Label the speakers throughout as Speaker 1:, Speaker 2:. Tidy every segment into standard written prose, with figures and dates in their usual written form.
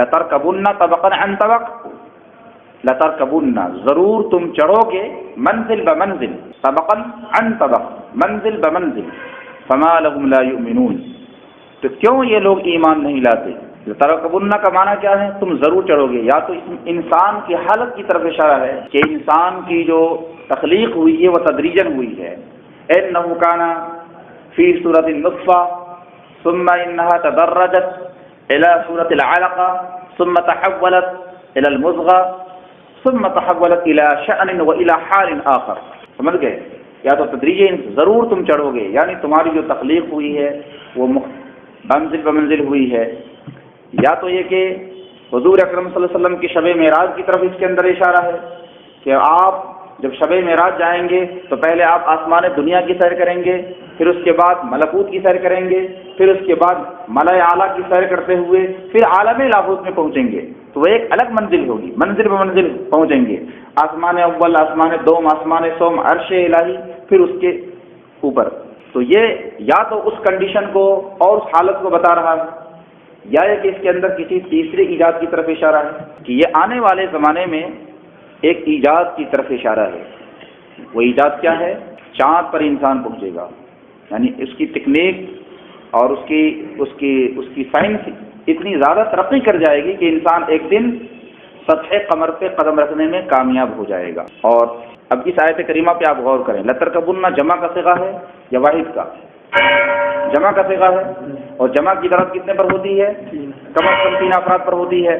Speaker 1: لترکبن طبقا عن طبق، لترکبن ضرور تم چڑھو گے، منزل بمنزل، طبقا عن طبق منزل بمنزل، فما لهم لا یؤمنون تو کیوں یہ لوگ ایمان نہیں لاتے؟ لترکبن کا معنی کیا ہے؟ تم ضرور چڑھو گے، یا تو انسان کی حالت کی طرف اشارہ ہے کہ انسان کی جو تخلیق ہوئی ہے وہ تدریجاً ہوئی ہے، انہ کان فی صورت النطفہ ثم انها تدرجت الى صورت العلقہ ثم تحولت الى المضغہ ثم تحولت الى شأن والى حال آخر، سمجھ گئے؟ یا تو تدریجاً ضرور تم چڑھو گے، یعنی تمہاری جو تخلیق ہوئی ہے وہ منزل بمنزل ہوئی ہے، یا تو یہ کہ حضور اکرم صلی اللہ علیہ وسلم کی شب معراج کی طرف اس کے اندر اشارہ ہے کہ آپ جب شب معراج جائیں گے تو پہلے آپ آسمان دنیا کی سیر کریں گے، پھر اس کے بعد ملکوت کی سیر کریں گے، پھر اس کے بعد ملائے اعلیٰ کی سیر کرتے ہوئے پھر عالم لاہوت میں پہنچیں گے، تو وہ ایک الگ منزل ہوگی، منزل بمنزل پہنچیں گے، آسمان اول، آسمان دوم، آسمان سوم، عرش الہی، پھر اس کے اوپر۔ تو یہ یا تو اس کنڈیشن کو اور اس حالت کو بتا رہا ہے، یا یہ کہ اس کے اندر کسی تیسرے ایجاد کی طرف اشارہ ہے کہ یہ آنے والے زمانے میں ایک ایجاد کی طرف اشارہ ہے۔ وہ ایجاد کیا ہے؟ چاند پر انسان پہنچے گا، یعنی اس کی تکنیک اور اس کی سائنس اتنی زیادہ ترقی کر جائے گی کہ انسان ایک دن سطح قمر پہ قدم رکھنے میں کامیاب ہو جائے گا۔ اور اب اس آیت کریمہ پہ آپ غور کریں، لترکبن جمع کا صیغہ ہے یا واحد کا؟ جمع کا صیغہ ہے، اور جمع کی دلالت کتنے پر ہوتی ہے؟ کم از کم 3 افراد پر ہوتی ہے۔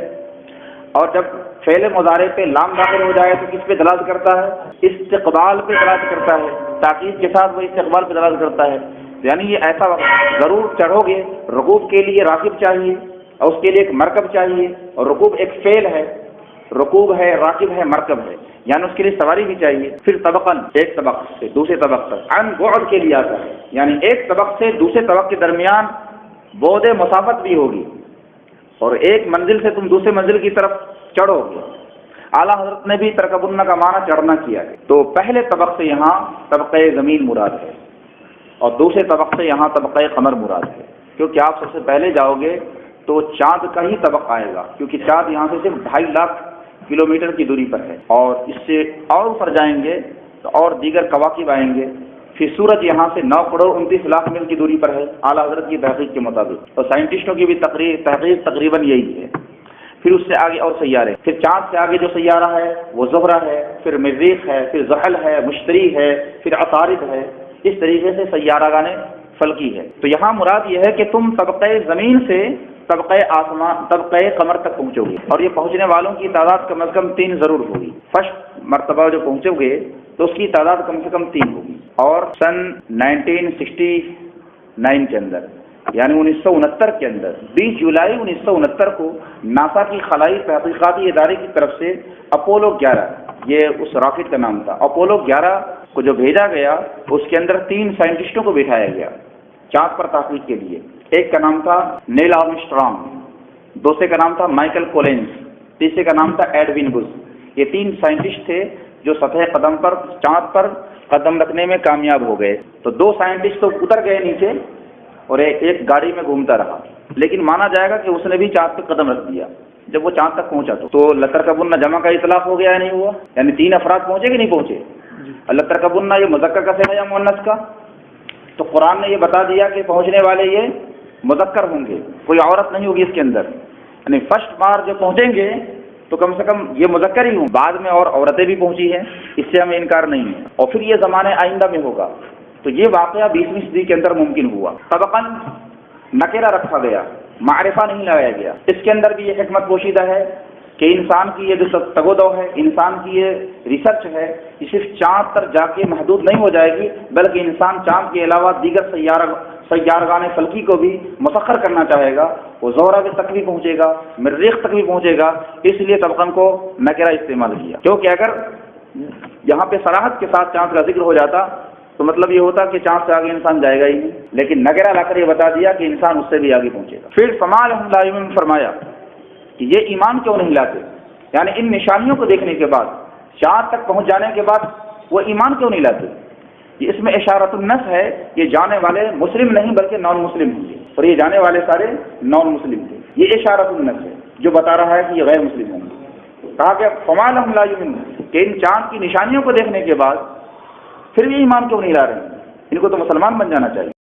Speaker 1: اور جب فعل مضارع پہ لام داخل ہو جائے تو کس پہ دلالت کرتا ہے؟ استقبال پہ دلالت کرتا ہے، تاکید کے ساتھ وہ استقبال پہ دلالت کرتا ہے، یعنی یہ ایسا وقت ضرور چڑھو گے۔ رکوب کے لیے راکب چاہیے اور اس کے لیے ایک مرکب چاہیے، اور رکوب ایک فعل ہے، رکوب ہے، راکب ہے، مرکب ہے، یعنی اس کے لیے سواری بھی چاہیے۔ پھر طبقاً ایک طبق سے دوسرے طبق تک، عن بعد کے لیے آتا ہے، یعنی ایک طبق سے دوسرے طبق کے درمیان بعد مسافت بھی ہوگی، اور ایک منزل سے تم دوسرے منزل کی طرف چڑھو گے۔ اعلیٰ حضرت نے بھی ترکبن کا معنی چڑھنا کیا ہے، تو پہلے طبق سے یہاں طبقہ زمین مراد ہے، اور دوسرے طبق سے یہاں طبقہ قمر مراد ہے، کیونکہ آپ سب سے پہلے جاؤ گے تو چاند کا ہی طبق آئے گا، کیونکہ چاند یہاں سے صرف 2.5 لاکھ کلومیٹر کی دوری پر ہے، اور اس سے اور اوپر جائیں گے تو اور دیگر کواکب آئیں گے۔ پھر سورج یہاں سے 9 کروڑ 29 لاکھ میل کی دوری پر ہے اعلیٰ حضرت کی تحقیق کے مطابق، اور سائنٹسٹوں کی بھی تحقیق تقریباً یہی ہے۔ پھر اس سے آگے اور سیارے، پھر چاند سے آگے جو سیارہ ہے وہ زہرہ ہے، پھر مریخ ہے، پھر زحل ہے، مشتری ہے، پھر عطارد ہے، اس طریقے سے سیارہ گانے فلکی ہے۔ تو یہاں مراد یہ ہے کہ تم طبقہ زمین سے طبقہ آسمان، طبقہ قمر تک پہنچو گے، اور یہ پہنچنے والوں کی تعداد کم از کم 3 ضرور ہوگی۔ فرسٹ مرتبہ جو پہنچو گے تو اس کی تعداد کم سے کم 3 ہوگی، اور سن 1969 کے اندر، یعنی 1969 کے اندر 20 جولائی 1969 کو ناسا کی خلائی تحقیقاتی ادارے کی طرف سے اپولو 11، یہ اس راکٹ کا نام تھا، اپولو 11 کو جو بھیجا گیا اس کے اندر 3 سائنٹسٹوں کو بٹھایا گیا چاند پر تحقیق کے لیے۔ ایک کا نام تھا نیل آرمسٹرانگ، دوسرے کا نام تھا مائیکل کولنز، تیسرے کا نام تھا ایڈوین بز۔ یہ 3 سائنٹسٹ تھے جو سطح قدم پر چاند پر قدم رکھنے میں کامیاب ہو گئے۔ تو 2 سائنٹسٹ تو اتر گئے نیچے اور ایک گاڑی میں گھومتا رہا، لیکن مانا جائے گا کہ اس نے بھی چاند پہ قدم رکھ دیا جب وہ چاند تک پہنچا۔ تو لترکبن جمع کا اطلاق ہو گیا یا نہیں ہوا؟ یعنی 3 افراد پہنچے کہ نہیں پہنچے؟ لترکبن یہ مذکر کا صیغہ یا مؤنث کا؟ تو قرآن نے یہ بتا دیا کہ پہنچنے والے یہ مذکر ہوں گے، کوئی عورت نہیں ہوگی اس کے اندر، یعنی فرسٹ بار جو پہنچیں گے تو کم سے کم یہ مذکر ہی ہوں، بعد میں اور عورتیں بھی پہنچی ہیں، اس سے ہمیں انکار نہیں ہے، اور پھر یہ زمانے آئندہ میں ہوگا۔ تو یہ واقعہ 20ویں صدی کے اندر ممکن ہوا۔ طبقاً نکرہ رکھا گیا، معرفہ نہیں لگایا گیا۔ اس کے اندر بھی یہ حکمت پوشیدہ ہے کہ انسان کی یہ جو تگودو ہے، انسان کی یہ ریسرچ ہے، یہ صرف چاند پر جا کے محدود نہیں ہو جائے گی، بلکہ انسان چاند کے علاوہ دیگر سیارگان فلکی کو بھی مسخر کرنا چاہے گا، وہ زہرہ تک بھی پہنچے گا، مریخ تک بھی پہنچے گا، اس لیے طبقاً کو نکرہ استعمال کیا، کیونکہ اگر یہاں پہ صراحت کے ساتھ چاند کا ذکر ہو جاتا تو مطلب یہ ہوتا کہ چاند سے آگے انسان جائے گا ہی نہیں، لیکن نکرہ لا کر یہ بتا دیا کہ انسان اس سے بھی آگے پہنچے گا۔ پھر فما لهم لا یؤمنون فرمایا کہ یہ ایمان کیوں نہیں لاتے، یعنی ان نشانیوں کو دیکھنے کے بعد، چاند تک پہنچ جانے کے بعد وہ ایمان کیوں نہیں لاتے؟ یہ اس میں اشارۃ النص ہے، یہ جانے والے مسلم نہیں بلکہ نان مسلم ہوں گے، اور یہ جانے والے سارے نان مسلم تھے، یہ اشارۃ النص ہے۔ جو بتا رہا ہے کہ یہ غیر مسلم ہوں گے. کہا کہ فما لهم لا یؤمنون، کہ ان چاند کی نشانیوں کو دیکھنے کے بعد پھر بھی ایمان کیوں نہیں لا رہے ہیں، ان کو تو مسلمان بن جانا چاہیے.